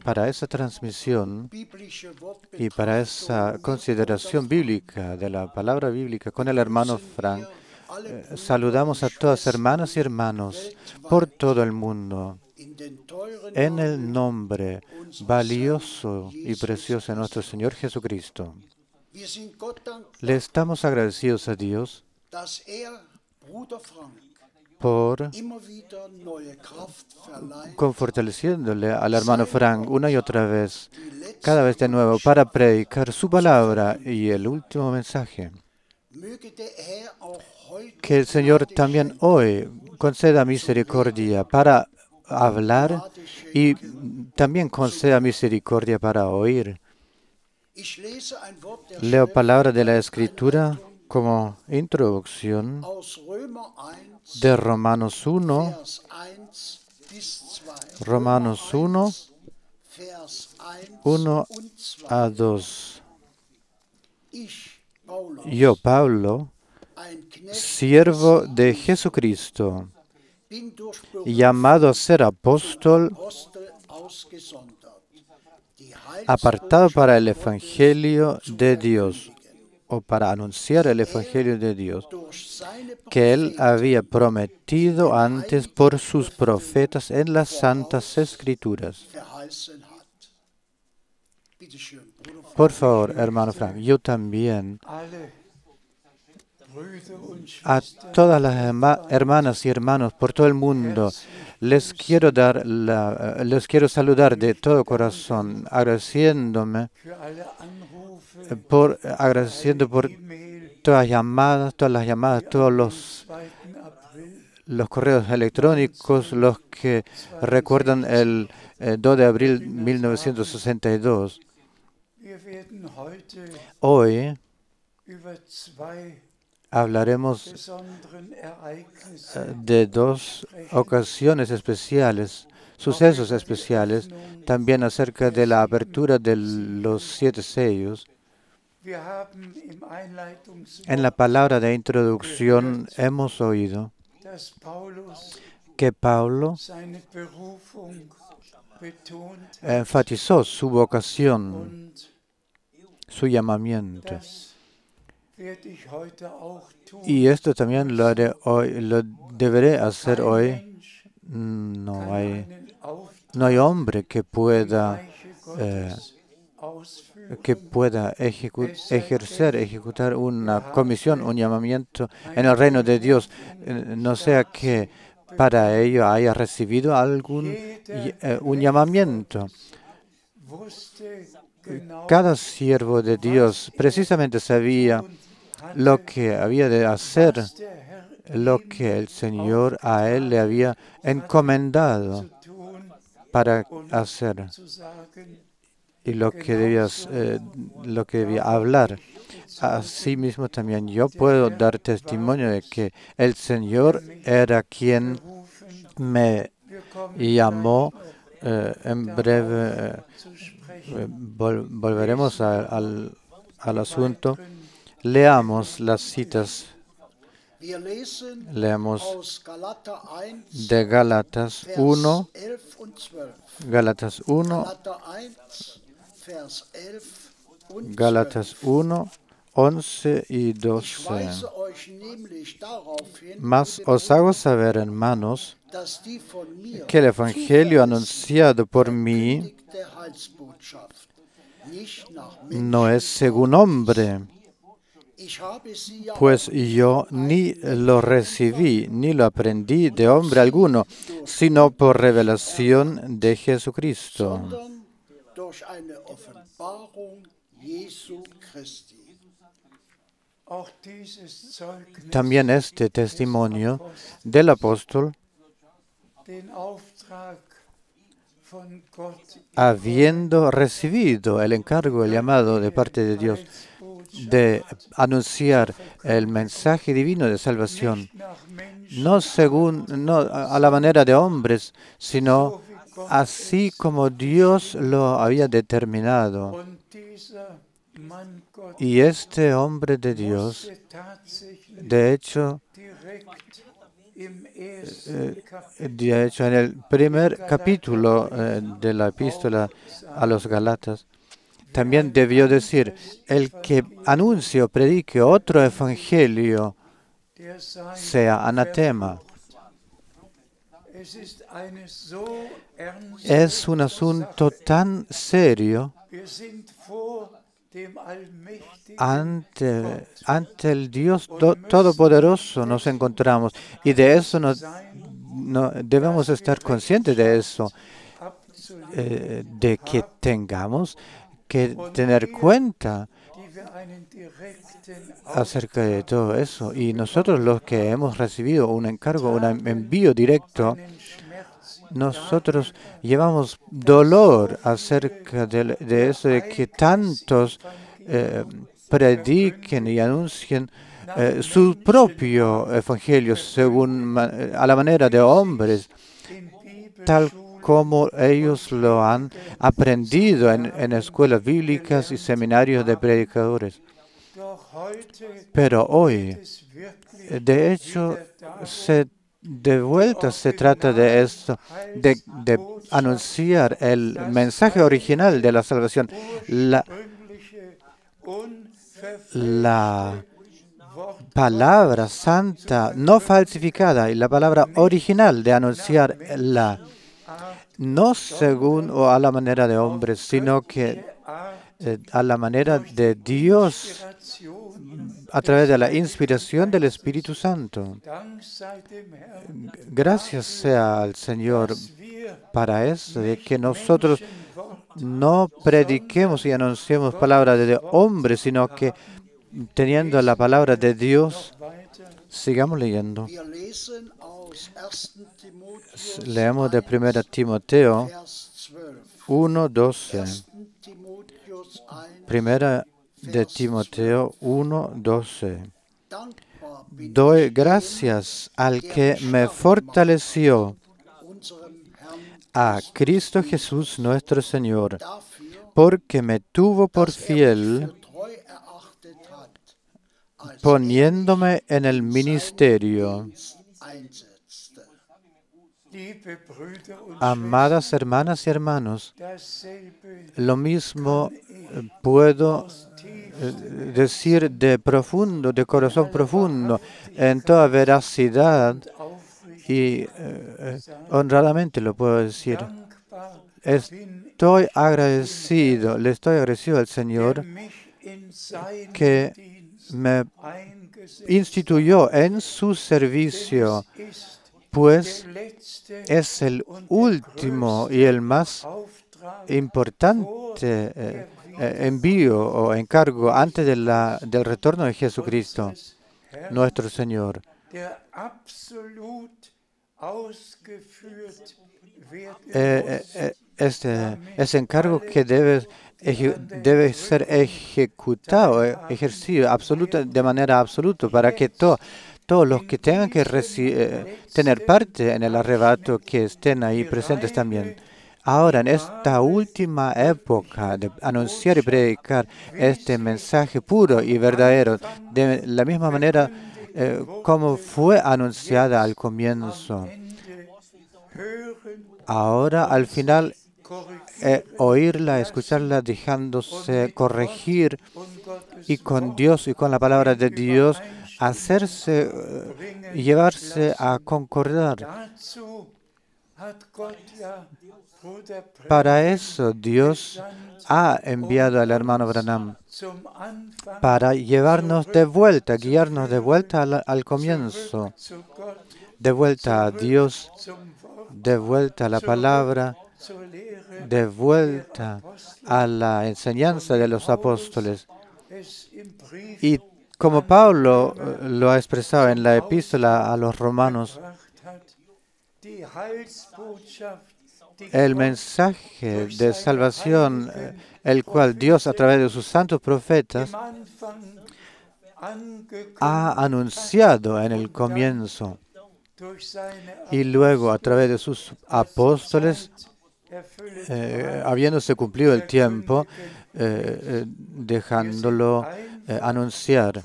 Para esa transmisión y para esa consideración bíblica de la palabra bíblica con el hermano Frank, saludamos a todas hermanas y hermanos por todo el mundo en el nombre valioso y precioso de nuestro Señor Jesucristo. Le estamos agradecidos a Dios por fortaleciéndole al hermano Frank una y otra vez, cada vez de nuevo, para predicar su palabra y el último mensaje. Que el Señor también hoy conceda misericordia para hablar y también conceda misericordia para oír. Leo palabra de la Escritura como introducción de Romanos 1, Romanos 1, 1 a 2. Yo, Pablo, siervo de Jesucristo, llamado a ser apóstol, apartado para el Evangelio de Dios, o para anunciar el Evangelio de Dios, que Él había prometido antes por sus profetas en las Santas Escrituras. Por favor, hermano Frank, yo también, a todas las hermanas y hermanos por todo el mundo, les quiero saludar de todo corazón, agradeciendo por todas las llamadas, todos los correos electrónicos, los que recuerdan el 2 de abril de 1962. Hoy hablaremos de dos ocasiones especiales, sucesos especiales, también acerca de la apertura de los 7 sellos. En la palabra de introducción hemos oído que Pablo enfatizó su vocación, su llamamiento. Y esto también lo deberé hacer hoy. No hay hombre que pueda ejecutar una comisión, un llamamiento en el reino de Dios, no sea que para ello haya recibido un llamamiento. Cada siervo de Dios precisamente sabía lo que había de hacer, lo que el Señor a él le había encomendado para hacer y lo que debía hablar. Asimismo también yo puedo dar testimonio de que el Señor era quien me llamó. En breve volveremos al asunto. Leamos las citas. Leamos de Gálatas 1, Gálatas 1, Gálatas 1, 11 y 12. Mas os hago saber, hermanos, que el Evangelio anunciado por mí no es según hombre, pues yo ni lo recibí, ni lo aprendí de hombre alguno, sino por revelación de Jesucristo. También este testimonio del apóstol, habiendo recibido el encargo, el llamado de parte de Dios de anunciar el mensaje divino de salvación, no a la manera de hombres, sino así como Dios lo había determinado. Y este hombre de Dios, de hecho, en el primer capítulo de la epístola a los Gálatas, también debió decir: el que anuncie o predique otro evangelio sea anatema. Es un asunto tan serio. Ante el Dios Todopoderoso nos encontramos, y de eso no debemos estar conscientes de eso, de que tengamos que tener cuenta acerca de todo eso. Y nosotros, los que hemos recibido un encargo, un envío directo, nosotros llevamos dolor acerca de eso, de que tantos prediquen y anuncien su propio evangelio a la manera de hombres, tal como ellos lo han aprendido en escuelas bíblicas y seminarios de predicadores. Pero hoy, de hecho, de vuelta se trata de esto, de anunciar el mensaje original de la salvación, la palabra santa, no falsificada, y la palabra original de anunciar no según o a la manera de hombres, sino que a la manera de Dios a través de la inspiración del Espíritu Santo. Gracias sea al Señor para eso, de que nosotros no prediquemos y anunciemos palabras de hombre, sino que teniendo la palabra de Dios, sigamos leyendo. Leemos de 1 Timoteo 1:12. Primera de Timoteo 1:12. Doy gracias al que me fortaleció, a Cristo Jesús nuestro Señor, porque me tuvo por fiel, poniéndome en el ministerio. Amadas hermanas y hermanos, lo mismo puedo decir de profundo, de corazón profundo, en toda veracidad y honradamente lo puedo decir. Estoy agradecido, le estoy agradecido al Señor que me instituyó en su servicio, pues es el último y el más importante envío o encargo antes del retorno de Jesucristo, nuestro Señor. Ese encargo que debe ser ejecutado, ejercido de manera absoluta, para que todos los que tengan que tener parte en el arrebato, que estén ahí presentes también. Ahora, en esta última época de anunciar y predicar este mensaje puro y verdadero, de la misma manera como fue anunciada al comienzo. Ahora, al final, oírla, escucharla, dejándose corregir, y con Dios y con la palabra de Dios, llevarse a concordar. Para eso Dios ha enviado al hermano Branham, para llevarnos de vuelta, guiarnos de vuelta al comienzo, de vuelta a Dios, de vuelta a la palabra, de vuelta a la enseñanza de los apóstoles. Y como Pablo lo ha expresado en la epístola a los romanos, el mensaje de salvación, el cual Dios a través de sus santos profetas ha anunciado en el comienzo, y luego a través de sus apóstoles, habiéndose cumplido el tiempo, dejándolo anunciar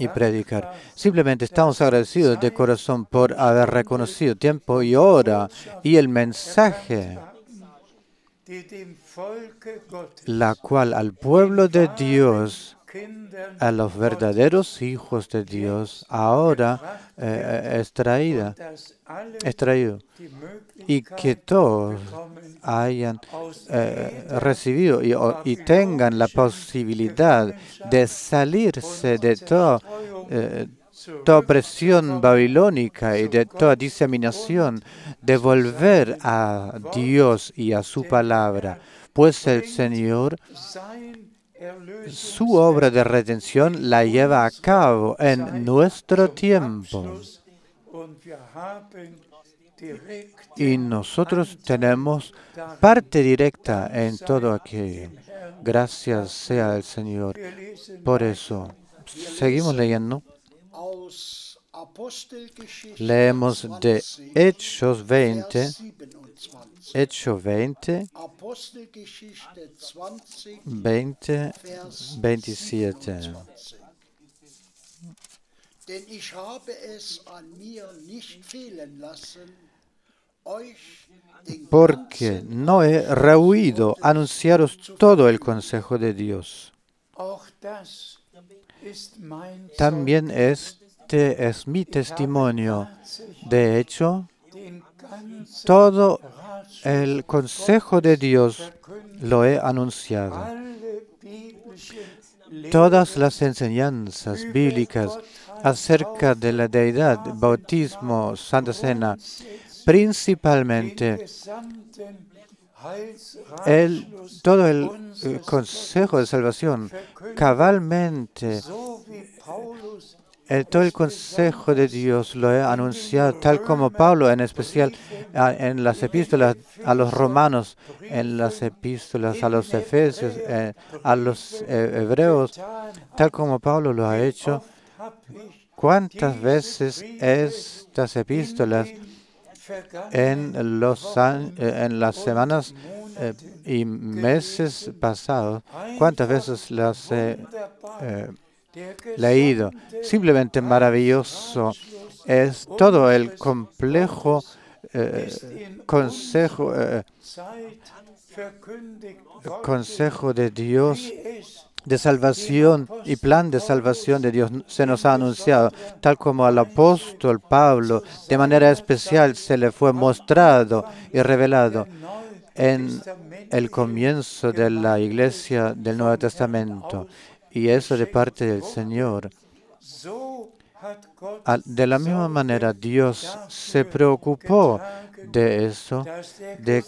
y predicar. Simplemente estamos agradecidos de corazón por haber reconocido tiempo y hora y el mensaje, la cual al pueblo de Dios, a los verdaderos hijos de Dios, ahora es traído, y que todos hayan recibido y tengan la posibilidad de salirse de toda opresión babilónica y de toda diseminación, de volver a Dios y a su palabra, pues el Señor, su obra de redención la lleva a cabo en nuestro tiempo. Y nosotros tenemos parte directa en todo aquello. Gracias sea al Señor. Por eso, seguimos leyendo. Leemos de Hechos 20, 20, 27. Porque no he rehuido anunciaros todo el consejo de Dios. También este es mi testimonio. De hecho, todo el consejo de Dios lo he anunciado. Todas las enseñanzas bíblicas acerca de la deidad, bautismo, Santa Cena, principalmente todo el consejo de salvación, cabalmente, todo el consejo de Dios lo he anunciado, tal como Pablo, en especial en las epístolas a los romanos, en las epístolas a los efesios, a los hebreos, tal como Pablo lo ha hecho. ¿Cuántas veces estas epístolas en las semanas y meses pasados, cuántas veces las he leído? Simplemente maravilloso es todo el complejo consejo de Dios de salvación y plan de salvación de Dios se nos ha anunciado, tal como al apóstol Pablo de manera especial se le fue mostrado y revelado en el comienzo de la iglesia del Nuevo Testamento, y eso de parte del Señor. De la misma manera, Dios se preocupó de eso, de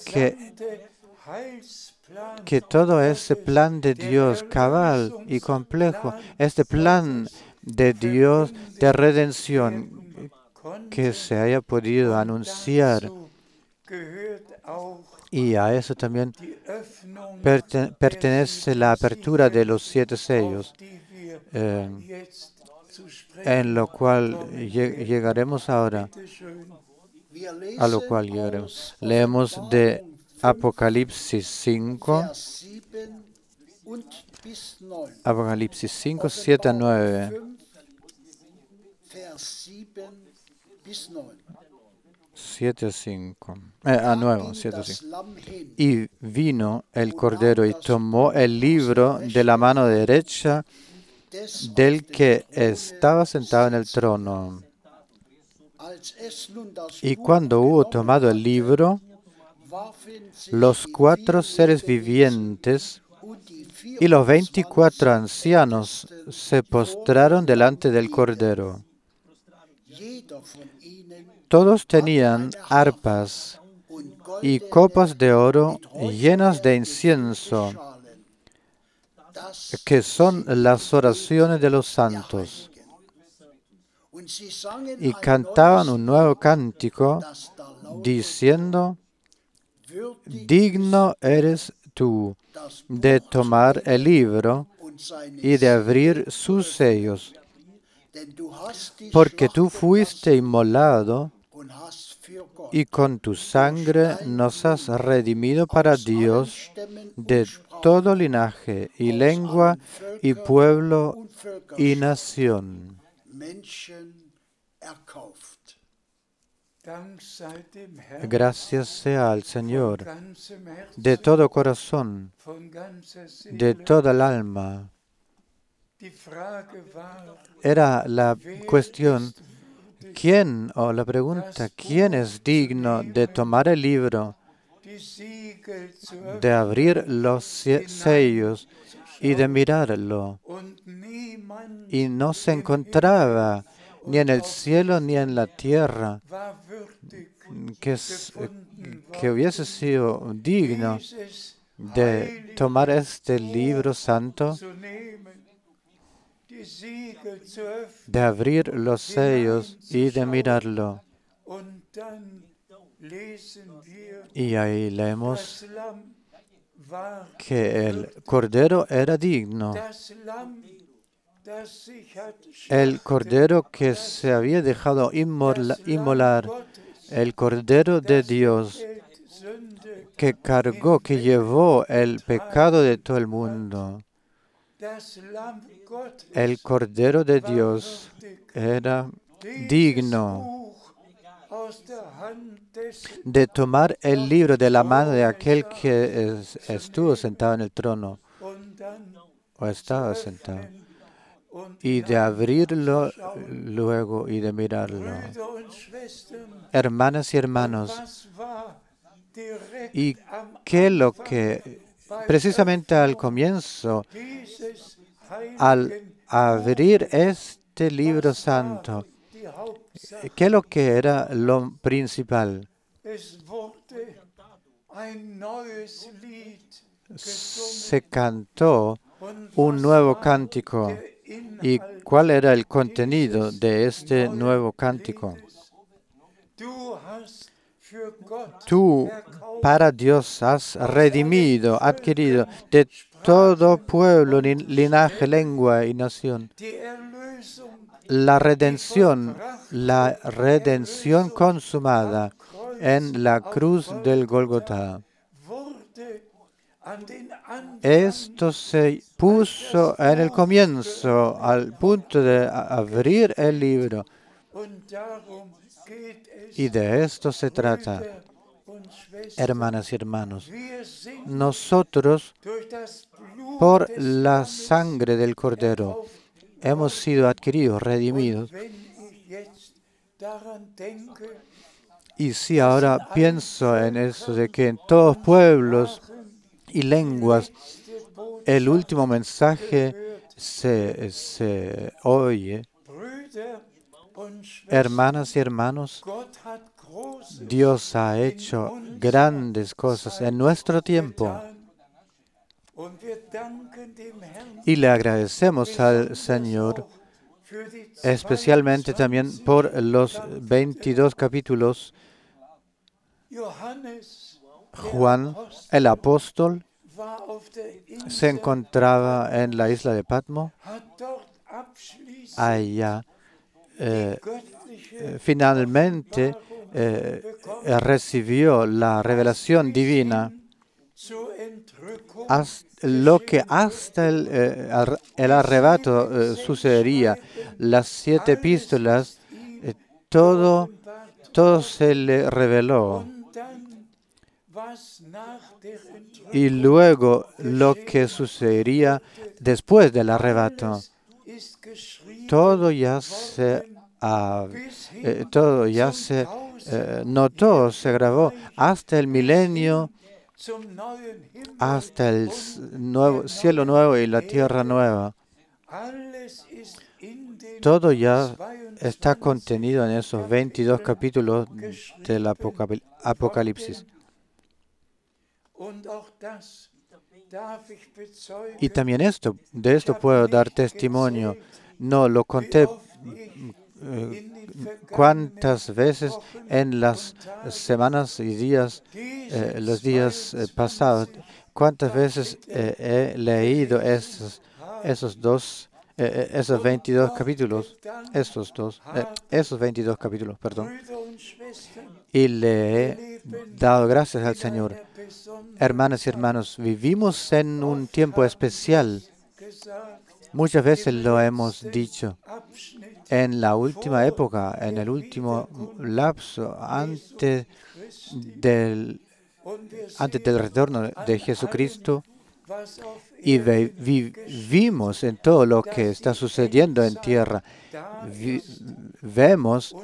que todo ese plan de Dios cabal y complejo, este plan de Dios de redención que se haya podido anunciar, y a eso también pertenece la apertura de los 7 sellos, en lo cual llegaremos ahora, a lo cual llegaremos. Leemos de Apocalipsis 5, Apocalipsis 5, 7 a 9. 7 a 5. A 9, 7 a 5. Y vino el Cordero y tomó el libro de la mano derecha del que estaba sentado en el trono. Y cuando hubo tomado el libro, los 4 seres vivientes y los 24 ancianos se postraron delante del Cordero. Todos tenían arpas y copas de oro llenas de incienso, que son las oraciones de los santos. Y cantaban un nuevo cántico, diciendo: digno eres tú de tomar el libro y de abrir sus sellos, porque tú fuiste inmolado y con tu sangre nos has redimido para Dios de todo linaje y lengua y pueblo y nación. Gracias sea al Señor de todo corazón, de toda el alma. Era la cuestión, ¿quién, o la pregunta, quién es digno de tomar el libro, de abrir los sellos y de mirarlo? Y no se encontraba ni en el cielo ni en la tierra que hubiese sido digno de tomar este libro santo, de abrir los sellos y de mirarlo. Y ahí leemos que el Cordero era digno. El Cordero que se había dejado inmolar, el Cordero de Dios que cargó, que llevó el pecado de todo el mundo. El Cordero de Dios era digno de tomar el libro de la mano de aquel que estuvo sentado en el trono, o estaba sentado, y de abrirlo luego y de mirarlo. Hermanas y hermanos, ¿y qué es lo que precisamente al comienzo, al abrir este libro santo, qué es lo que era lo principal? Se cantó un nuevo cántico. ¿Y cuál era el contenido de este nuevo cántico? Tú para Dios has redimido, adquirido de todo pueblo, linaje, lengua y nación. La redención consumada en la cruz del Gólgota. Esto se puso en el comienzo, al punto de abrir el libro. Y de esto se trata, hermanas y hermanos. Nosotros, por la sangre del Cordero, hemos sido adquiridos, redimidos. Y si ahora pienso en eso de que en todos pueblos y lenguas el último mensaje se oye, hermanas y hermanos, Dios ha hecho grandes cosas en nuestro tiempo. Y le agradecemos al Señor, especialmente también por los 22 capítulos. Juan, el apóstol, se encontraba en la isla de Patmos. Allá finalmente recibió la revelación divina, lo que hasta el arrebato sucedería. Las 7 epístolas, todo se le reveló. Y luego lo que sucedería después del arrebato, todo ya se notó, se grabó hasta el milenio, hasta el cielo nuevo y la tierra nueva. Todo ya está contenido en esos 22 capítulos del Apocalipsis. Y también de esto puedo dar testimonio. No lo conté cuántas veces en las semanas y días, los días pasados, cuántas veces he leído esos 22 capítulos, esos 22 capítulos, perdón, y le he dado gracias al Señor. Hermanas y hermanos, vivimos en un tiempo especial. Muchas veces lo hemos dicho. En la última época, en el último lapso, antes del retorno de Jesucristo, y vivimos en todo lo que está sucediendo en tierra. Vemos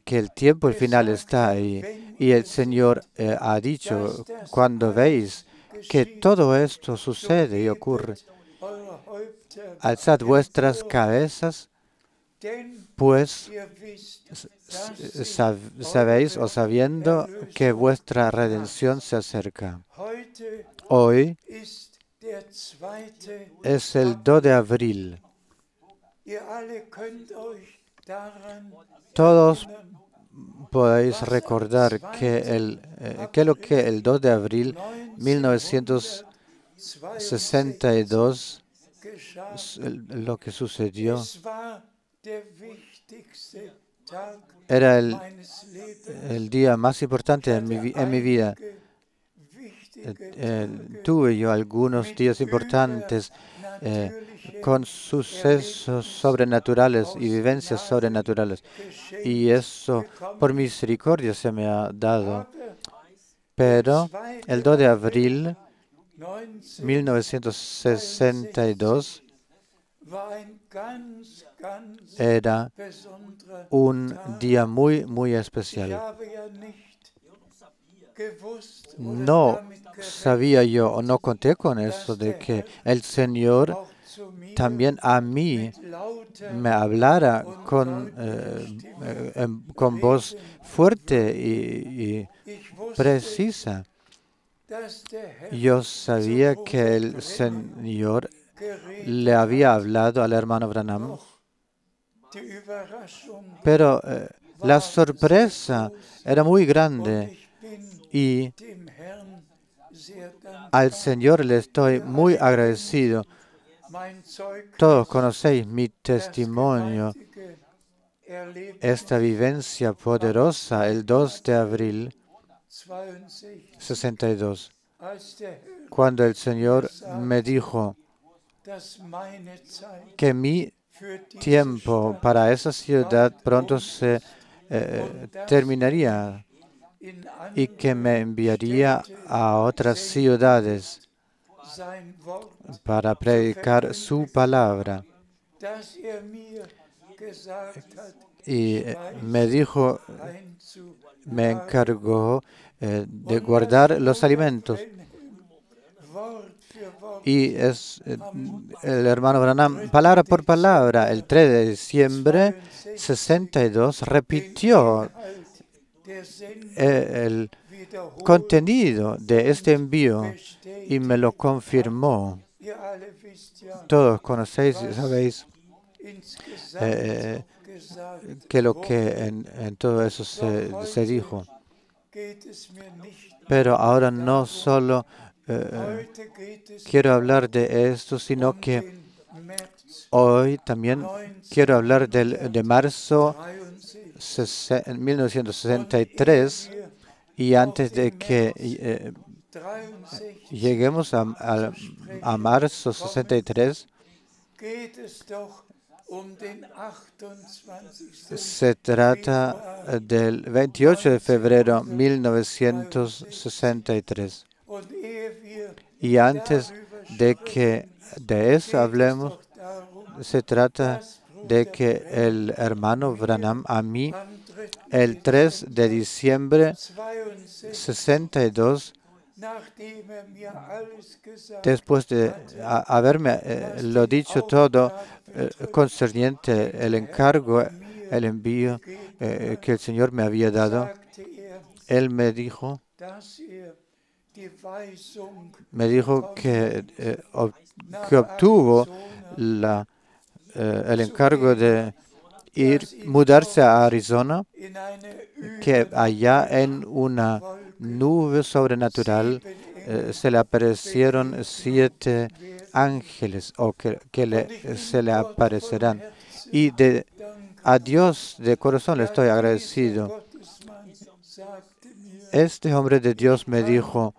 que el tiempo final está ahí. Y el Señor ha dicho, cuando veis que todo esto sucede y ocurre, alzad vuestras cabezas, pues sabéis o sabiendo que vuestra redención se acerca. Hoy es el 2 de abril. Todos podéis recordar que lo que el 2 de abril 1962 lo que sucedió era el día más importante en mi vida. Tuve yo algunos días importantes con sucesos sobrenaturales y vivencias sobrenaturales. Y eso por misericordia se me ha dado. Pero el 2 de abril 1962 Era un día muy especial. No sabía yo o no conté con eso de que el Señor también a mí me hablara con voz fuerte y precisa. Yo sabía que el Señor le había hablado al hermano Branham, pero la sorpresa era muy grande y al Señor le estoy muy agradecido. Todos conocéis mi testimonio, esta vivencia poderosa el 2 de abril 62, cuando el Señor me dijo que mi tiempo para esa ciudad pronto se terminaría y que me enviaría a otras ciudades para predicar su palabra. Y me dijo, me encargó de guardar los alimentos. Y es el hermano Branham, palabra por palabra, el 3 de diciembre 62, repitió el contenido de este envío y me lo confirmó. Todos conocéis y sabéis que lo que en todo eso se dijo. Pero ahora no solo quiero hablar de esto, sino que hoy también quiero hablar de marzo 1963 y antes de que lleguemos a marzo 63, se trata del 28 de febrero 1963. Y antes de que de eso hablemos, se trata de que el hermano Branham a mí, el 3 de diciembre 62, después de haberme lo dicho todo concerniente el encargo, el envío que el Señor me había dado, Él me dijo que obtuvo el encargo de mudarse a Arizona, que allá en una nube sobrenatural se le aparecieron 7 ángeles o que se le aparecerán. Y a Dios de corazón le estoy agradecido. Este hombre de Dios me dijo,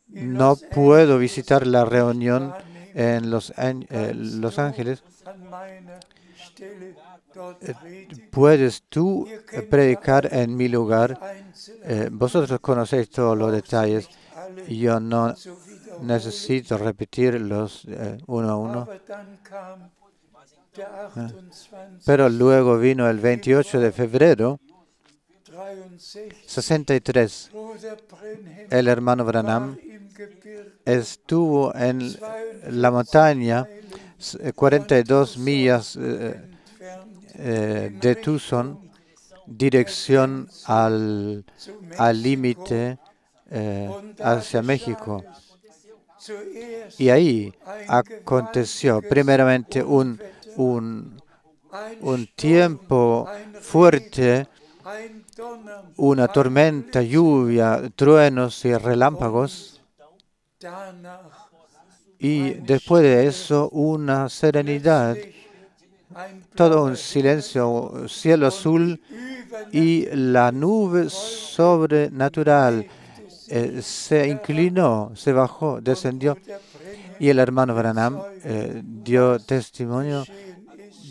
no puedo visitar la reunión en Los Ángeles. ¿Puedes tú predicar en mi lugar? Vosotros conocéis todos los detalles. Yo no necesito repetirlos uno a uno. Pero luego vino el 28 de febrero 63. El hermano Branham estuvo en la montaña 42 millas de Tucson, dirección al límite hacia México. Y ahí aconteció primeramente un tiempo fuerte, una tormenta, lluvia, truenos y relámpagos. Y después de eso, una serenidad, todo un silencio, cielo azul y la nube sobrenatural se inclinó, se bajó, descendió. Y el hermano Branham dio testimonio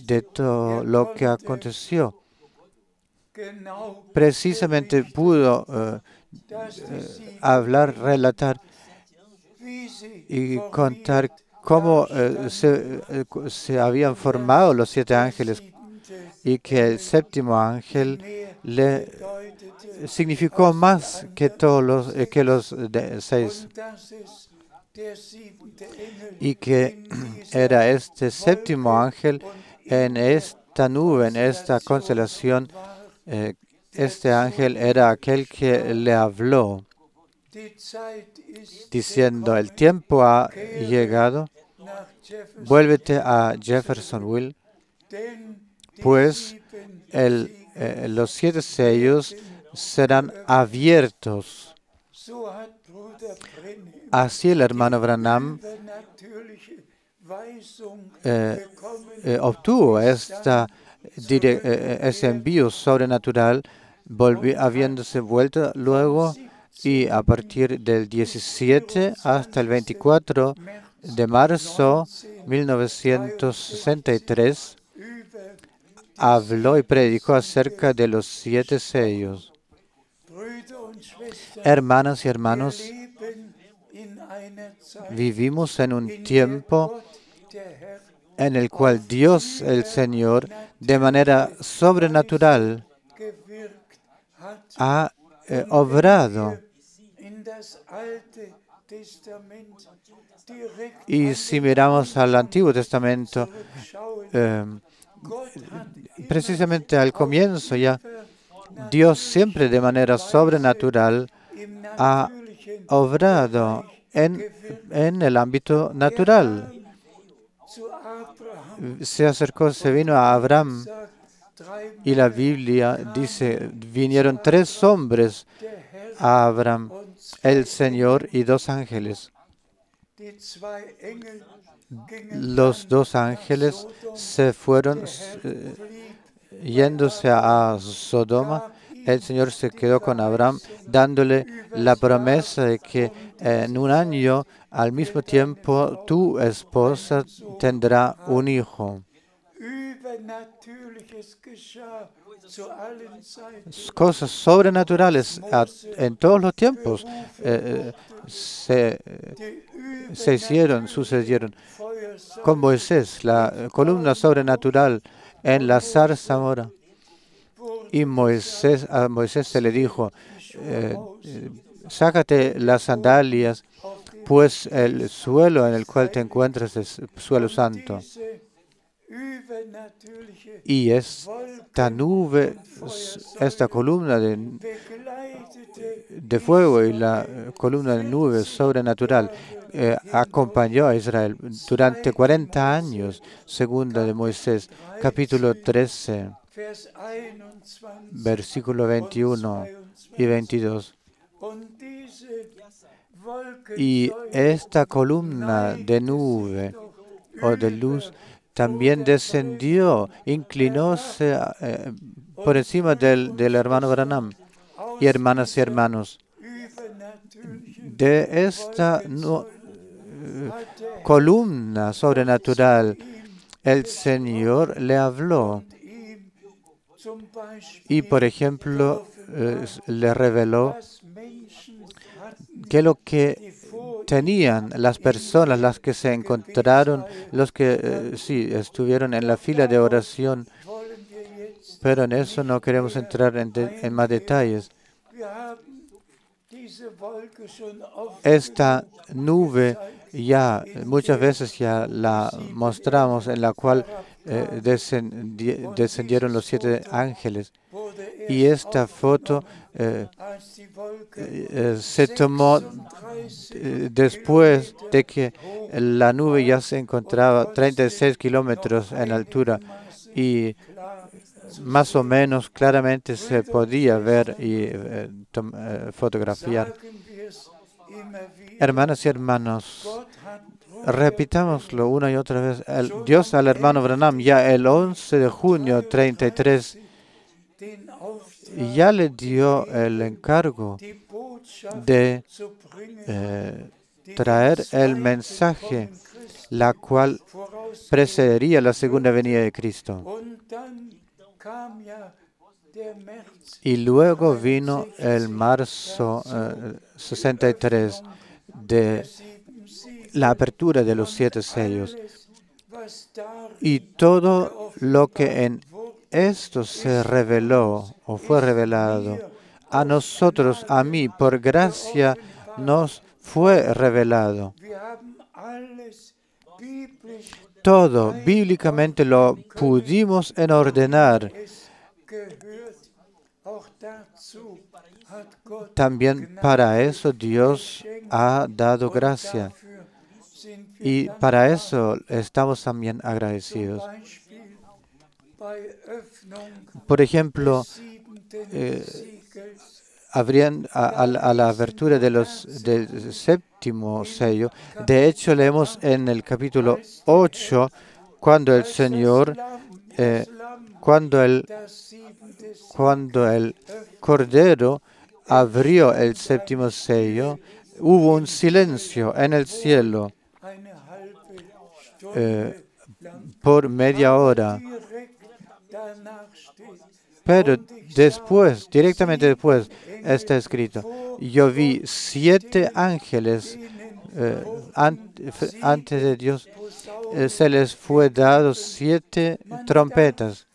de todo lo que aconteció. Precisamente pudo hablar, relatar y contar cómo se habían formado los 7 ángeles y que el séptimo ángel le significó más que que los 6 y que era este séptimo ángel en esta nube, en esta constelación. Este ángel era aquel que le habló diciendo: el tiempo ha llegado, vuélvete a Jeffersonville, pues los 7 sellos serán abiertos. Así el hermano Branham obtuvo ese envío sobrenatural, habiéndose vuelto luego, y a partir del 17 hasta el 24 de marzo 1963 habló y predicó acerca de los 7 sellos. Hermanas y hermanos, vivimos en un tiempo en el cual Dios, el Señor, de manera sobrenatural ha obrado. Y si miramos al Antiguo Testamento, precisamente al comienzo ya, Dios siempre de manera sobrenatural ha obrado en el ámbito natural. Se vino a Abraham y la Biblia dice: vinieron 3 hombres a Abraham, el Señor y 2 ángeles. Los 2 ángeles se fueron yéndose a Sodoma. El Señor se quedó con Abraham, dándole la promesa de que en un año, al mismo tiempo, tu esposa tendrá un hijo. Cosas sobrenaturales en todos los tiempos sucedieron. Con Moisés, la columna sobrenatural en la zarza mora. Y a Moisés se le dijo: sácate las sandalias, pues el suelo en el cual te encuentras es suelo santo. Y esta nube, esta columna de fuego y la columna de nube sobrenatural acompañó a Israel durante 40 años. Segunda de Moisés, capítulo 13, versículo 21 y 22. Y esta columna de nube o de luz también descendió, inclinóse por encima del hermano Branham. Y hermanas y hermanos, de esta columna sobrenatural, el Señor le habló. Y, por ejemplo, le reveló que lo que tenían las personas, las que se encontraron, los que estuvieron en la fila de oración, pero en eso no queremos entrar en más detalles. Esta nube muchas veces ya la mostramos, en la cual descendieron los 7 ángeles. Y esta foto se tomó después de que la nube ya se encontraba 36 kilómetros en altura, y más o menos claramente se podía ver y fotografiar. Hermanas y hermanos, repitámoslo una y otra vez. Dios al hermano Branham ya el 11 de junio 33 ya le dio el encargo de traer el mensaje, la cual precedería la segunda venida de Cristo. Y luego vino el marzo 63 de la apertura de los 7 sellos. Y todo lo que en esto se reveló o fue revelado a nosotros, a mí, por gracia nos fue revelado. Todo bíblicamente lo pudimos ordenar. También para eso Dios ha dado gracia. Y para eso estamos también agradecidos. Por ejemplo, a la abertura del séptimo sello, de hecho leemos en el capítulo 8, cuando el Señor, cuando el Cordero abrió el séptimo sello, hubo un silencio en el cielo por media hora. Pero después, directamente después, está escrito, yo vi 7 ángeles antes de Dios. Se les fue dado 7 trompetas.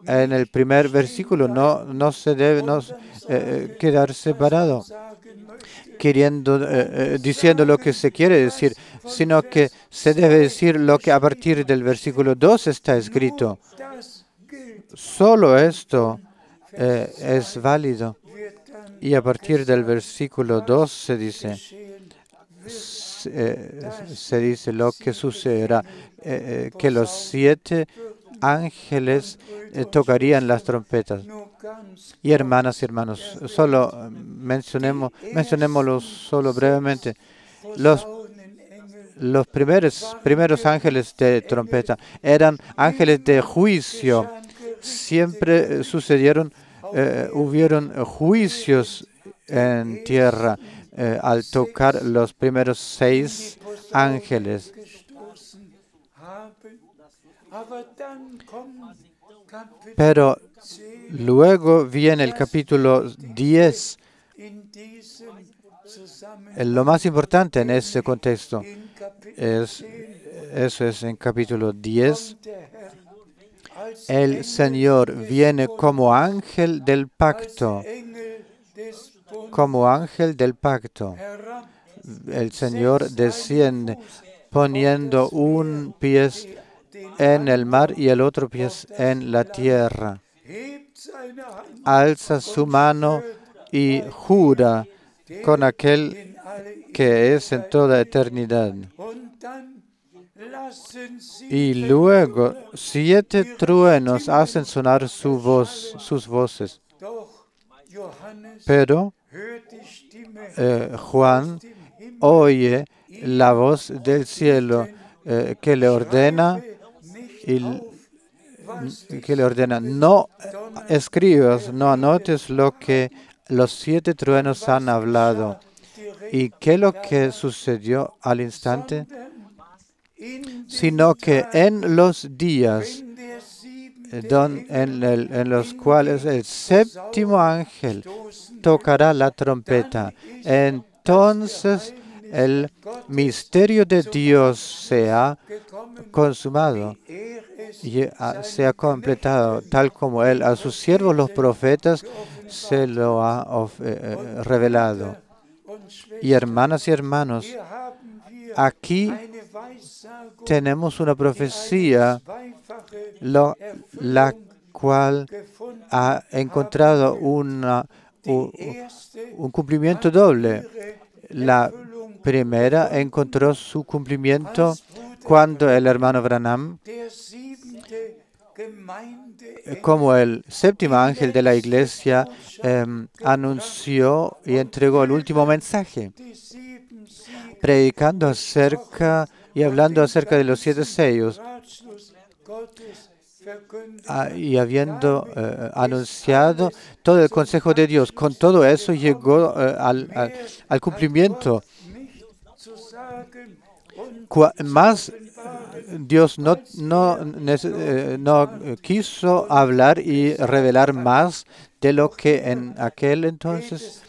En el primer versículo no se debe quedar separado, diciendo lo que se quiere decir, sino que se debe decir lo que a partir del versículo 2 está escrito. Solo esto es válido. Y a partir del versículo 2 se dice lo que sucederá, que los 7 ángeles tocarían las trompetas. Y hermanas y hermanos, solo mencionémoslo solo brevemente. Los primeros ángeles de trompeta eran ángeles de juicio. Siempre hubieron juicios en tierra al tocar los primeros 6 ángeles. Pero luego viene el capítulo 10. Lo más importante en ese contexto eso es en capítulo 10. El Señor viene como ángel del pacto. Como ángel del pacto. El Señor desciende poniendo un pie en el mar y el otro pie en la tierra. Alza su mano y jura con aquel que es en toda eternidad. Y luego 7 truenos hacen sonar sus voces. Pero Juan oye la voz del cielo que le ordena, no escribas, no anotes lo que los 7 truenos han hablado. ¿Y qué es lo que sucedió al instante? Sino que en los días en los cuales el séptimo ángel tocará la trompeta, entonces el misterio de Dios se ha consumado y se ha completado, tal como Él a sus siervos los profetas se lo ha revelado. Y hermanas y hermanos, aquí tenemos una profecía, la cual ha encontrado un cumplimiento doble. La primera encontró su cumplimiento cuando el hermano Branham, como el séptimo ángel de la iglesia, anunció y entregó el último mensaje, predicando y hablando acerca de los 7 sellos, y habiendo anunciado todo el consejo de Dios. Con todo eso llegó al cumplimiento. Más Dios no quiso hablar y revelar más de lo que en aquel entonces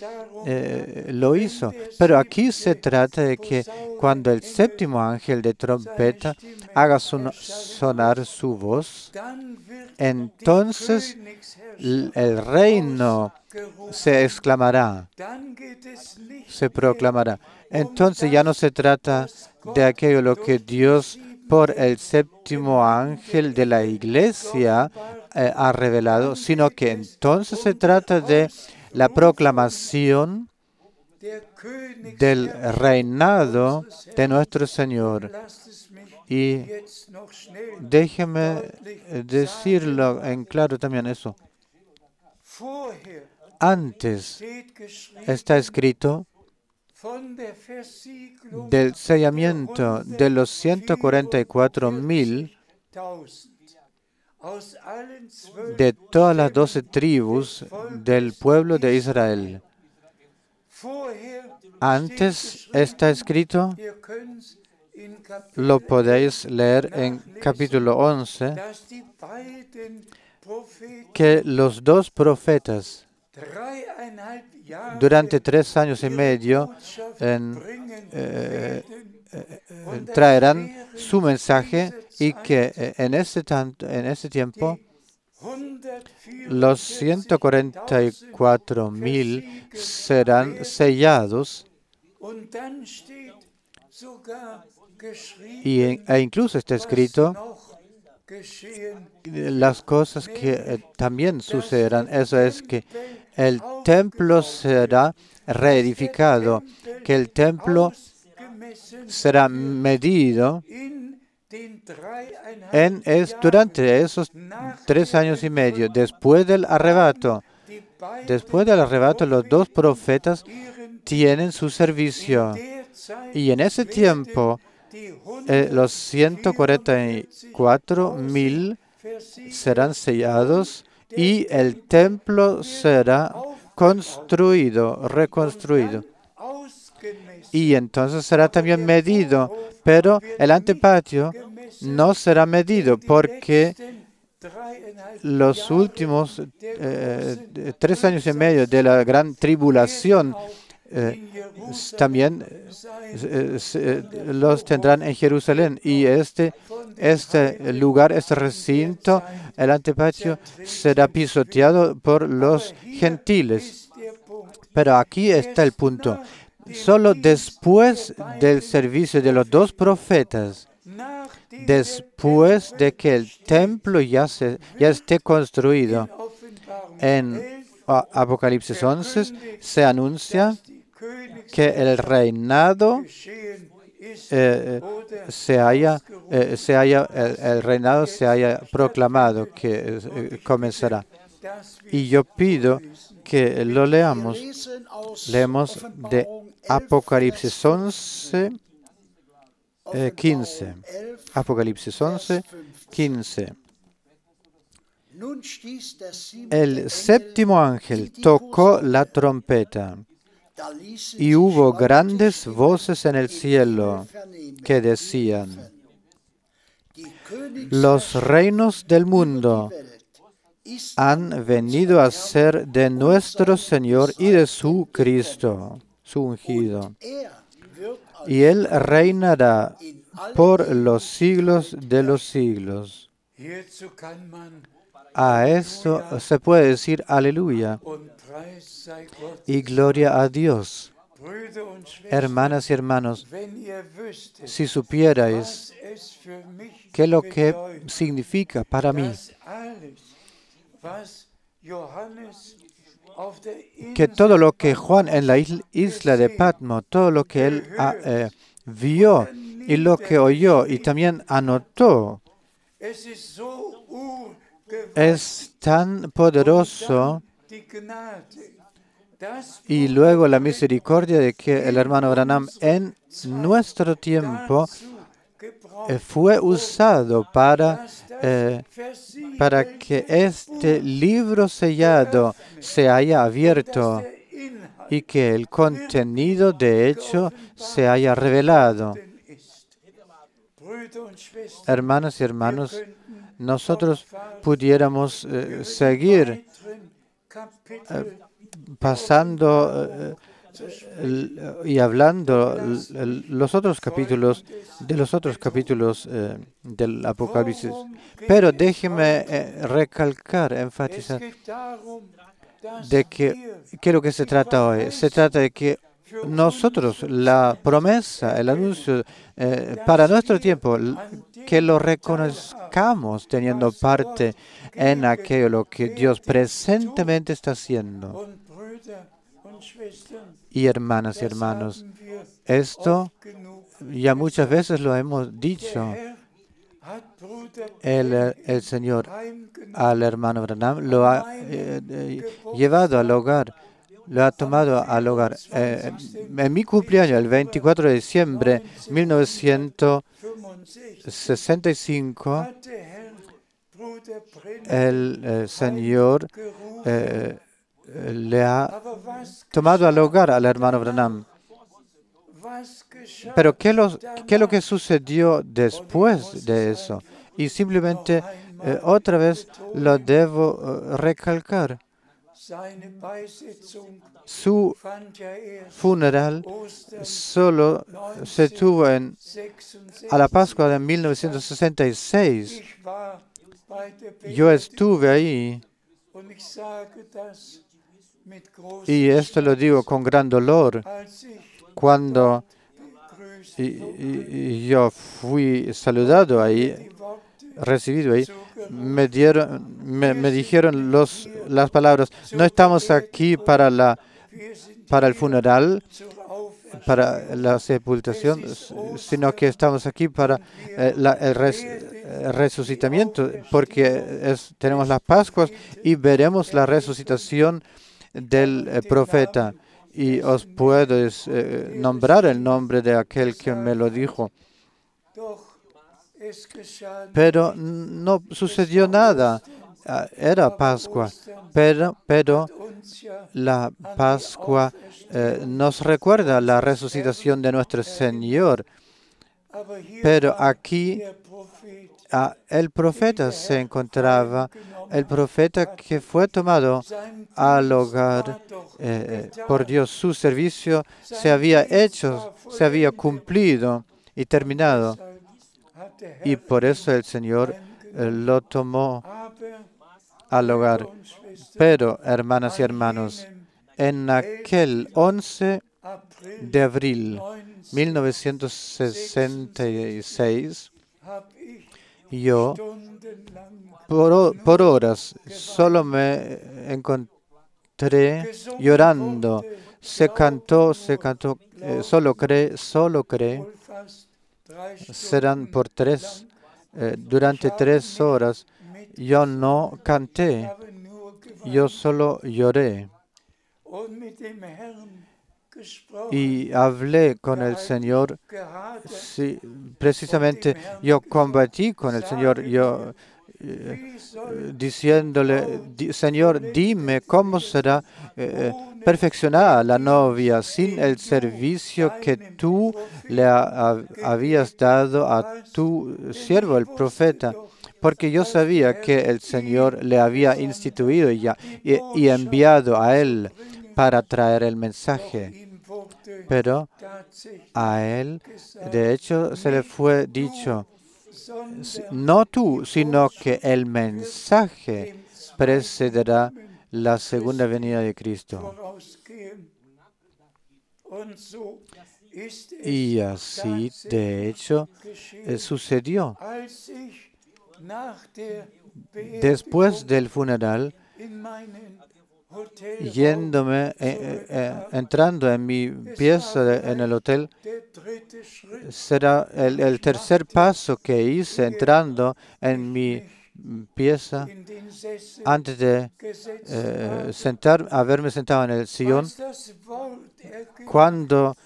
lo hizo. Pero aquí se trata de que cuando el séptimo ángel de trompeta haga sonar su voz, entonces el reino se exclamará, se proclamará. Entonces ya no se trata de aquello lo que Dios por el séptimo ángel de la iglesia ha revelado, sino que entonces se trata de la proclamación del reinado de nuestro Señor. Y déjeme decirlo en claro también eso. Antes está escrito del sellamiento de los 144,000 de todas las 12 tribus del pueblo de Israel. Antes está escrito, lo podéis leer en capítulo 11, que los dos profetas durante 3 años y medio traerán su mensaje y que en ese tiempo los 144,000 serán sellados e incluso está escrito las cosas que también sucederán. Eso es que el templo será reedificado, que el templo será medido durante esos 3 años y medio, después del arrebato. Después del arrebato, los dos profetas tienen su servicio. Y en ese tiempo, los 144,000 serán sellados y el templo será reconstruido. Y entonces será también medido, pero el antepatio no será medido porque los últimos 3 años y medio de la gran tribulación también los tendrán en Jerusalén. Y este lugar, este recinto, el antepatio, será pisoteado por los gentiles. Pero aquí está el punto. Solo después del servicio de los dos profetas, después de que el templo ya esté construido, en Apocalipsis 11 se anuncia que el reinado el reinado se haya proclamado, que comenzará. Y yo pido que lo leamos. Leemos de Apocalipsis 11, 15. Apocalipsis 11, 15. El séptimo ángel tocó la trompeta y hubo grandes voces en el cielo que decían: los reinos del mundo han venido a ser de nuestro Señor y de su Cristo, su ungido. Y Él reinará por los siglos de los siglos. A esto se puede decir aleluya y gloria a Dios. Hermanas y hermanos, si supierais qué es lo que significa para mí que todo lo que Juan en la isla de Patmos, todo lo que él vio y lo que oyó y también anotó, es tan poderoso, y luego la misericordia de que el hermano Branham en nuestro tiempo fue usado para que este libro sellado se haya abierto y que el contenido de hecho se haya revelado. Hermanas y hermanos, nosotros pudiéramos seguir pasando y hablando los otros capítulos del Apocalipsis. Pero déjeme recalcar, enfatizar de que ¿qué es lo que se trata hoy? Se trata de que nosotros, la promesa, el anuncio para nuestro tiempo, que lo reconozcamos teniendo parte en aquello que Dios presentemente está haciendo. Y hermanas y hermanos, esto ya muchas veces lo hemos dicho. El Señor al hermano Branham lo ha llevado al hogar, lo ha tomado al hogar. En mi cumpleaños, el 24 de diciembre de 1965, el Señor le ha tomado al hogar al hermano Branham. Pero ¿qué es lo que sucedió después de eso? Y simplemente otra vez lo debo recalcar. Su funeral solo se tuvo a la Pascua de 1966. Yo estuve ahí y esto lo digo con gran dolor. Cuando yo fui saludado ahí, recibido ahí, me dijeron las palabras: no estamos aquí para el funeral, para la sepultación, sino que estamos aquí para el resucitamiento, porque tenemos las Pascuas y veremos la resucitación del profeta. Y os puedo nombrar el nombre de aquel que me lo dijo. Pero no sucedió nada. Era Pascua. Pero la Pascua nos recuerda la resucitación de nuestro Señor. Pero aquí el profeta se encontraba, el profeta que fue tomado al hogar por Dios. Su servicio se había hecho, se había cumplido y terminado. Y por eso el Señor lo tomó al hogar. Pero, hermanas y hermanos, en aquel 11 de abril de 1966, yo por horas solo me encontré llorando. Se cantó, solo cree. Serán durante 3 horas. Yo no canté, yo solo lloré. Y hablé con el Señor. Sí, precisamente yo combatí con el Señor, yo diciéndole: Señor, dime cómo será perfeccionada la novia sin el servicio que tú le habías dado a tu siervo, el profeta. Porque yo sabía que el Señor le había instituido y enviado a él para traer el mensaje. Pero a él, de hecho, se le fue dicho: no tú, sino que el mensaje precederá la segunda venida de Cristo. Y así, de hecho, sucedió. Después del funeral, entrando en mi pieza en el hotel, será el tercer paso que hice entrando en mi pieza antes de haberme sentado en el sillón. Cuando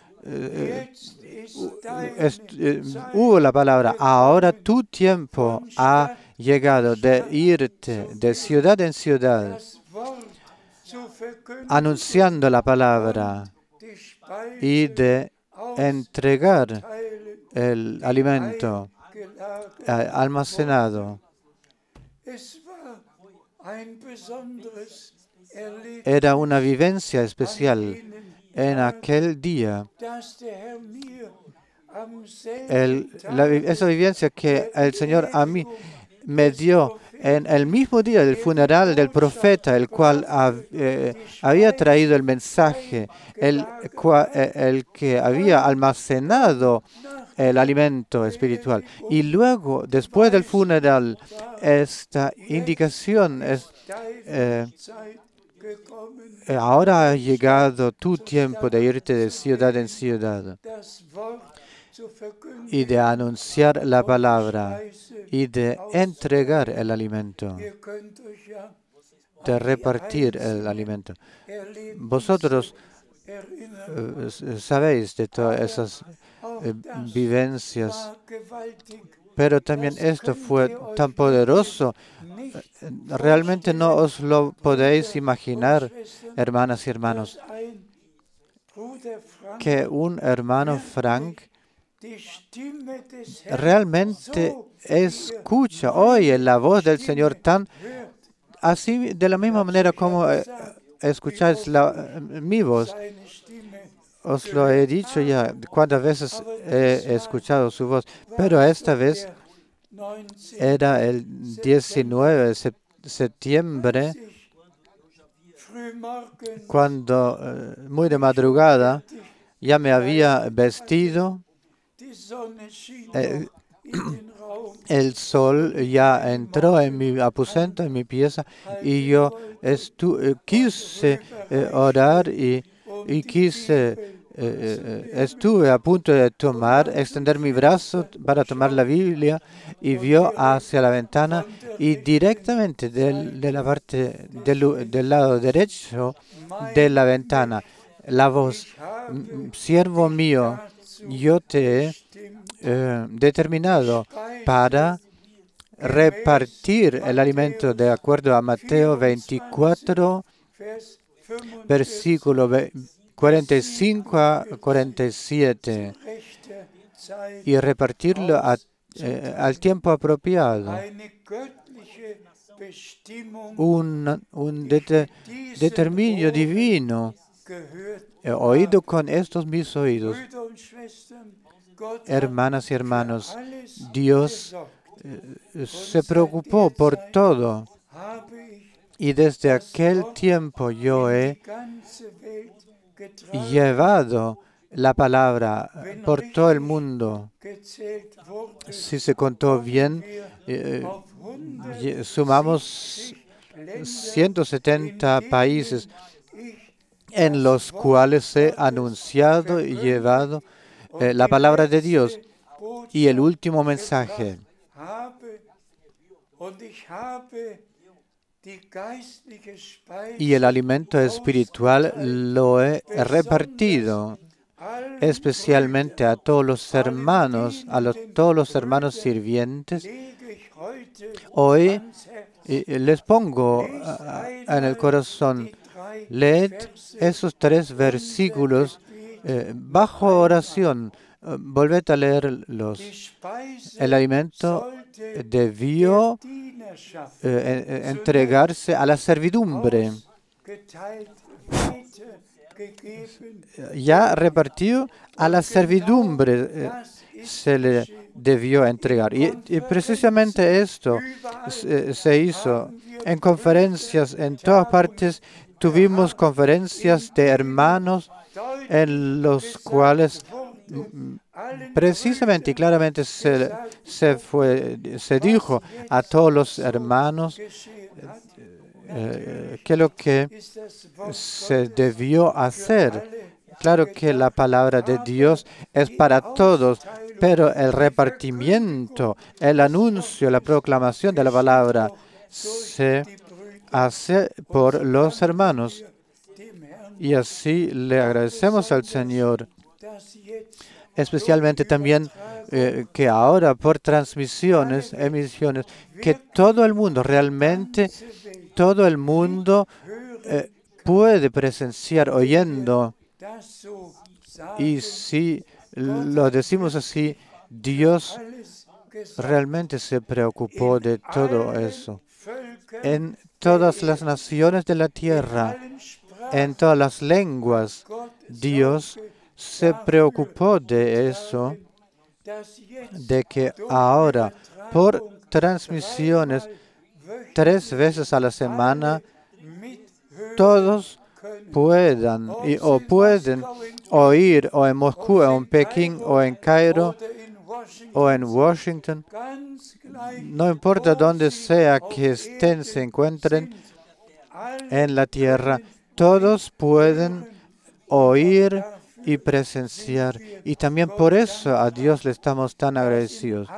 hubo la palabra: ahora tu tiempo ha llegado de irte de ciudad en ciudad, anunciando la palabra y de entregar el alimento almacenado. Era una vivencia especial en aquel día, esa vivencia que el Señor a mí me dio en el mismo día del funeral del profeta, el cual había traído el mensaje, el que había almacenado el alimento espiritual. Y luego, después del funeral, esta indicación es, ahora ha llegado tu tiempo de irte de ciudad en ciudad y de anunciar la palabra y de entregar el alimento, de repartir el alimento. Vosotros sabéis de todas esas vivencias, pero también esto fue tan poderoso. Realmente no os lo podéis imaginar, hermanas y hermanos, que un hermano Frank realmente oye la voz del Señor tan así, de la misma manera como escucháis mi voz. Os lo he dicho ya cuántas veces he escuchado su voz, pero esta vez era el 19 de septiembre, cuando muy de madrugada ya me había vestido. El sol ya entró en mi aposento, en mi pieza, y yo quise orar y estuve a punto de extender mi brazo para tomar la Biblia, y vio hacia la ventana, y directamente de la parte del lado derecho de la ventana, la voz: siervo mío, yo te he determinado para repartir el alimento de acuerdo a Mateo 24, versículo 45 a 47, y repartirlo al tiempo apropiado. Un determinio divino, oído con estos mis oídos. Hermanas y hermanos, Dios se preocupó por todo, y desde aquel tiempo yo he llevado la palabra por todo el mundo. Si se contó bien, sumamos 170 países en los cuales he anunciado y llevado la palabra de Dios y el último mensaje. Y el alimento espiritual lo he repartido, especialmente a todos los hermanos, todos los hermanos sirvientes. Hoy les pongo en el corazón: leed esos 3 versículos bajo oración. Volved a leerlos. El alimento debió entregarse a la servidumbre. Ya repartido a la servidumbre se le debió entregar. Y precisamente esto se hizo en conferencias en todas partes. Tuvimos conferencias de hermanos en los cuales precisamente y claramente se dijo a todos los hermanos que lo que se debió hacer. Claro que la palabra de Dios es para todos, pero el repartimiento, el anuncio, la proclamación de la palabra se hace por los hermanos. Y así le agradecemos al Señor, especialmente también que ahora por transmisiones, emisiones, que todo el mundo, realmente todo el mundo puede presenciar oyendo. Y si lo decimos así, Dios realmente se preocupó de todo eso. En todas las naciones de la tierra, en todas las lenguas. Dios se preocupó de eso, de que ahora por transmisiones 3 veces a la semana todos puedan o pueden oír o en Moscú, o en Pekín, o en Cairo, o en Washington, no importa dónde sea que estén, se encuentren en la tierra, todos pueden oír y presenciar. Y también por eso a Dios le estamos tan agradecidos,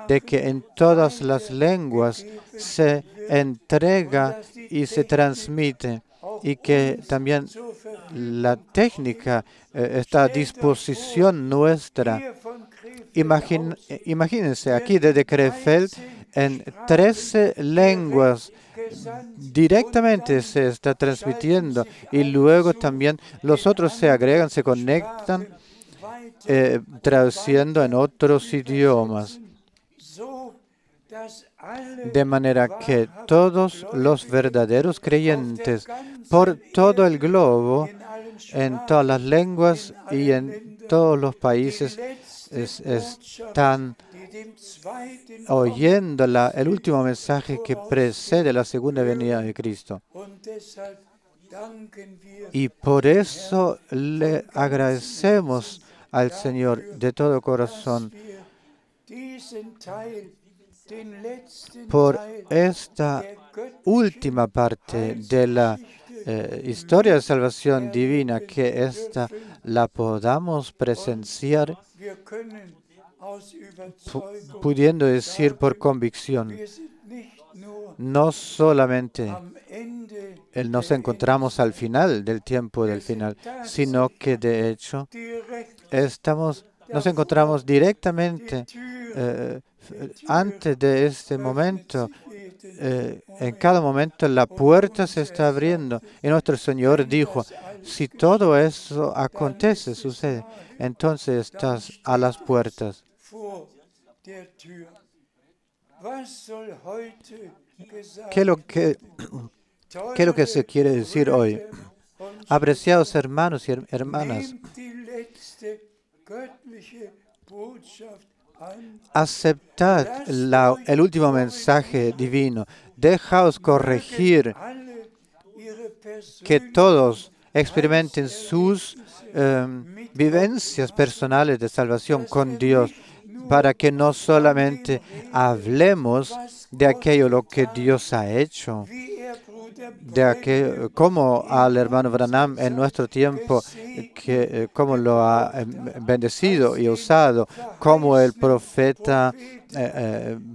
de que en todas las lenguas se entrega y se transmite, y que también la técnica está a disposición nuestra. Imagínense, aquí desde Krefeld, en 13 lenguas directamente se está transmitiendo, y luego también los otros se agregan, se conectan, traduciendo en otros idiomas. De manera que todos los verdaderos creyentes por todo el globo, en todas las lenguas y en todos los países, están oyendo el último mensaje que precede la segunda venida de Cristo. Y por eso le agradecemos al Señor de todo corazón por esta última parte de la historia de salvación divina, que esta la podamos presenciar, pudiendo decir por convicción. No solamente nos encontramos al final del tiempo del final, sino que de hecho nos encontramos directamente antes de este momento. En cada momento la puerta se está abriendo, y nuestro Señor dijo: si todo eso acontece, sucede, entonces estás a las puertas. ¿Qué es lo que se quiere decir hoy? Apreciados hermanos y hermanas, aceptad el último mensaje divino. Dejaos corregir, que todos experimenten sus vivencias personales de salvación con Dios, para que no solamente hablemos de aquello lo que Dios ha hecho, como al hermano Branham en nuestro tiempo, cómo lo ha bendecido y usado, como el profeta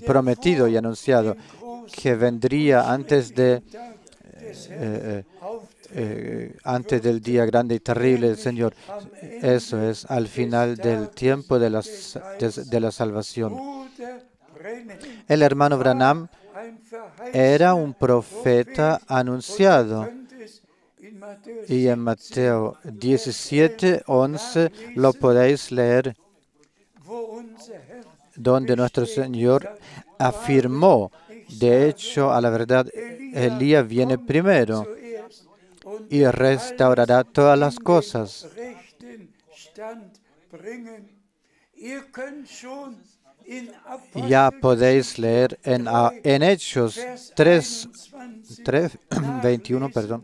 prometido y anunciado, que vendría antes del día grande y terrible del Señor. Eso es al final del tiempo de la salvación. El hermano Branham era un profeta anunciado, y en Mateo 17:11 lo podéis leer, donde nuestro Señor afirmó: de hecho, a la verdad, Elías viene primero y restaurará todas las cosas. Ya podéis leer en Hechos 3:21,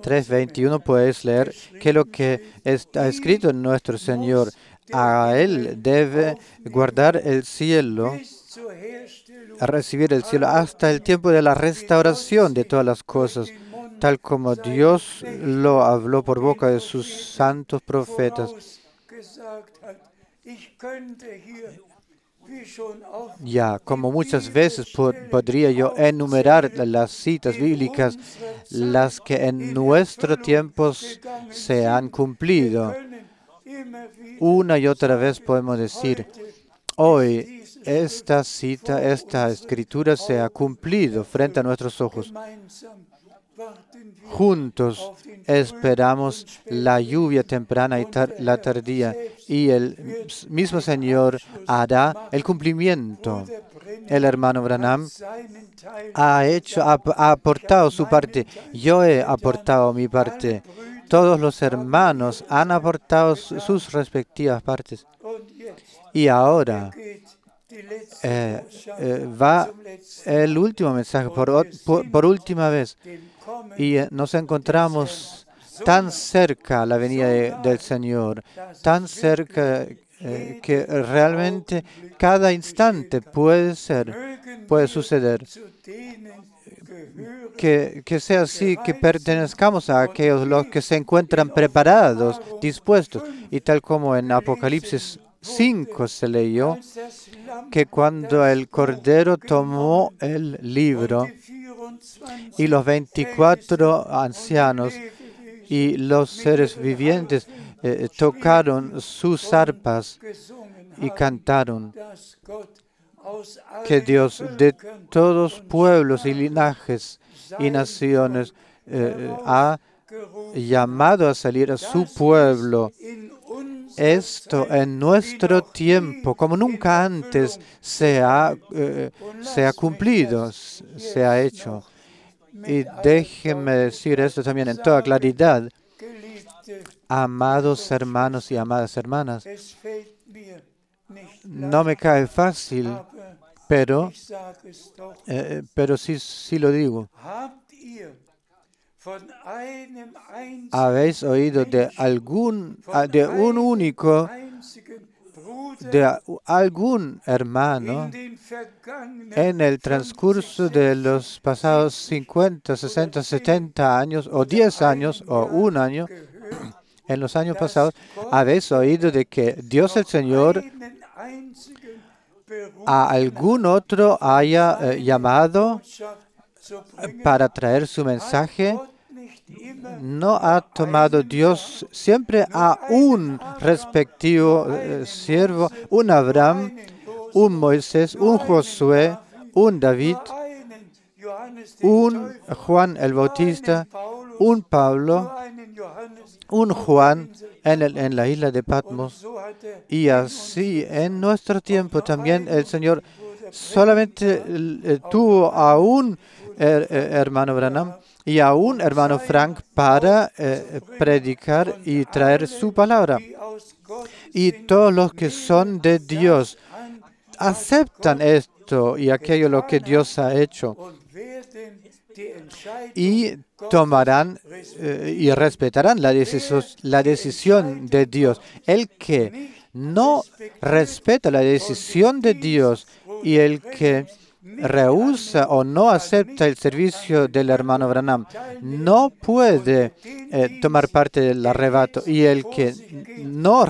3:21 podéis leer que lo que está escrito en nuestro Señor: a Él debe guardar el cielo, a recibir el cielo hasta el tiempo de la restauración de todas las cosas, tal como Dios lo habló por boca de sus santos profetas. Ya, como muchas veces podría yo enumerar las citas bíblicas, las que en nuestro tiempo se han cumplido. Una y otra vez podemos decir: hoy esta cita, esta escritura se ha cumplido frente a nuestros ojos. Juntos esperamos la lluvia temprana y la tardía, y el mismo Señor hará el cumplimiento El hermano Branham ha aportado su parte. Yo he aportado mi parte. Todos los hermanos han aportado sus respectivas partes. Y ahora va el último mensaje por última vez. Y nos encontramos tan cerca a la venida del Señor, tan cerca que realmente cada instante puede suceder. Que sea así, que pertenezcamos a aquellos los que se encuentran preparados, dispuestos. Y tal como en Apocalipsis 5 se leyó, que cuando el Cordero tomó el libro y los 24 ancianos y los seres vivientes tocaron sus arpas y cantaron, que Dios de todos pueblos y linajes y naciones ha llamado a salir a su pueblo. Esto en nuestro tiempo, como nunca antes, se ha cumplido, se ha hecho. Y déjenme decir esto también en toda claridad. Amados hermanos y amadas hermanas, no me cae fácil, pero sí lo digo. ¿Habéis oído de algún hermano en el transcurso de los pasados 50, 60, 70 años, o 10 años, o un año, en los años pasados, habéis oído de que Dios el Señor a algún otro haya llamado para traer su mensaje? ¿No ha tomado Dios siempre a un respectivo siervo, un Abraham, un Moisés, un Josué, un David, un Juan el Bautista, un Pablo, un Juan en la isla de Patmos? Y así en nuestro tiempo también el Señor solamente tuvo a un hermano Branham y a un hermano Frank para predicar y traer su palabra. Y todos los que son de Dios aceptan esto y aquello lo que Dios ha hecho, y tomarán y respetarán la decisión de Dios. El que no respeta la decisión de Dios y el que rehúsa o no acepta el servicio del hermano Branham no puede tomar parte del arrebato, y el que no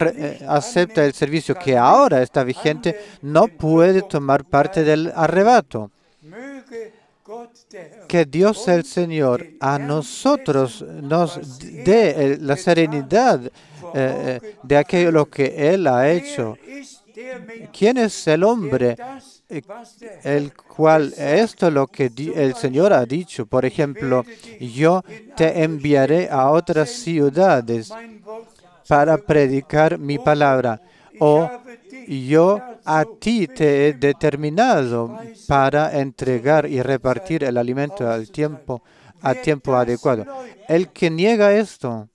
acepta el servicio que ahora está vigente no puede tomar parte del arrebato. Que Dios el Señor a nosotros nos dé la serenidad de aquello lo que Él ha hecho. ¿Quién es el hombre el cual esto es lo que el Señor ha dicho? Por ejemplo, yo te enviaré a otras ciudades para predicar mi palabra, o yo a ti te he determinado para entregar y repartir el alimento a tiempo adecuado. El que niega esto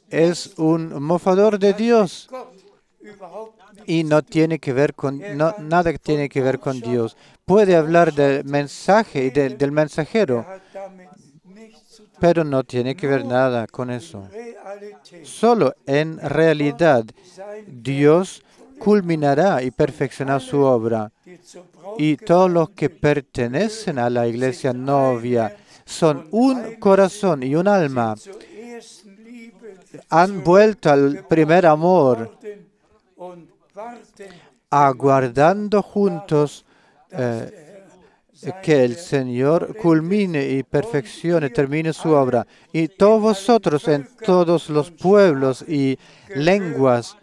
es un mofador de Dios y no tiene que ver con nada que tiene que ver con Dios. Puede hablar del mensaje y del mensajero, pero no tiene que ver nada con eso. Solo en realidad Dios culminará y perfeccionará su obra. Y todos los que pertenecen a la iglesia novia son un corazón y un alma. Han vuelto al primer amor, aguardando juntos que el Señor culmine y perfeccione, termine su obra. Y todos vosotros en todos los pueblos y lenguas,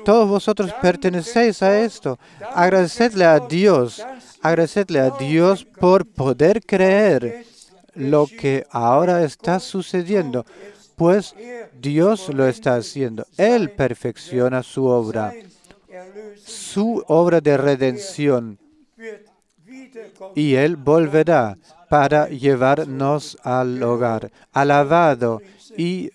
todos vosotros pertenecéis a esto. Agradecedle a Dios por poder creer lo que ahora está sucediendo, pues Dios lo está haciendo. Él perfecciona su obra de redención. y Él volverá para llevarnos al hogar. Alabado y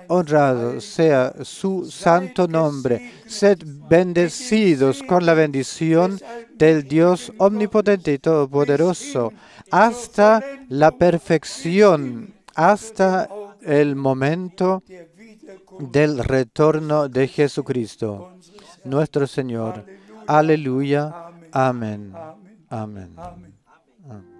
honrado sea su santo nombre. Sed bendecidos con la bendición del Dios omnipotente y todopoderoso hasta la perfección, hasta el momento del retorno de Jesucristo, nuestro Señor. Aleluya. Amén. Amén. Amén.